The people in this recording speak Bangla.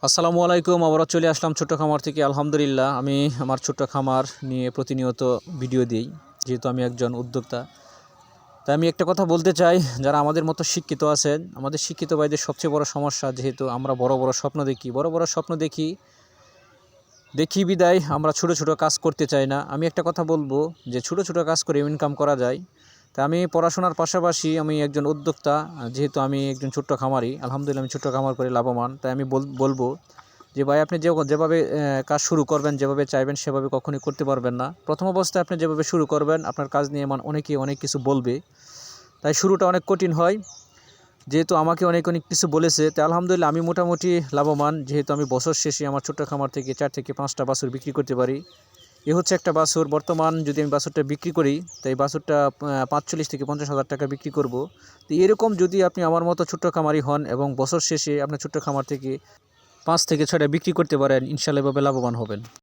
আসসালামু আলাইকুম। আবারও চলে আসলাম ছোট্ট খামার থেকে। আলহামদুলিল্লাহ, আমি আমার ছোট্ট খামার নিয়ে প্রতিনিয়ত ভিডিও দিই, যেহেতু আমি একজন উদ্যোক্তা। তাই আমি একটা কথা বলতে চাই, যারা আমাদের মতো শিক্ষিত আছেন, আমাদের শিক্ষিত ভাইদের সবচেয়ে বড় সমস্যা, যেহেতু আমরা বড় বড় স্বপ্ন দেখি, দেখি বিদায় আমরা ছোট ছোট কাজ করতে চাই না। আমি একটা কথা বলবো যে ছোট ছোট কাজ করে ইনকাম করা যায়। তাই আমি পড়াশোনার পাশাপাশি আমি একজন উদ্যোক্তা, যেহেতু আমি একজন ছোট্ট খামারি। আলহামদুলিল্লাহ, আমি ছোট্ট খামার করে লাভবান। তাই আমি বলবো যে ভাই, আপনি যেভাবে কাজ শুরু করবেন, যেভাবে চাইবেন সেভাবে কখনোই করতে পারবেন না। প্রথম অবস্থায় আপনি যেভাবে শুরু করবেন, আপনার কাজ নিয়ে অনেকেই অনেক কিছু বলবে, তাই শুরুটা অনেক কঠিন হয়। যেহেতু আমাকে অনেক কিছু বলেছে, তাই আলহামদুলিল্লাহ আমি মোটামুটি লাভবান। যেহেতু আমি বছর শেষে আমার ছোট্ট খামার থেকে 4 থেকে 5টা বাছুর বিক্রি করতে পারি। এ হচ্ছে একটা বাছুর। বর্তমান যদি আমি বাছুরটা বিক্রি করি, তাই বাছুরটা 45 থেকে 50 হাজার টাকা বিক্রি করব। তো এরকম যদি আপনি আমার মতো ছোট্ট খামারি হন এবং বছর শেষে আপনার ছোট্ট খামার থেকে 5 থেকে 6টা বিক্রি করতে পারেন, ইনশাআল্লাহ এভাবে লাভবান হবেন।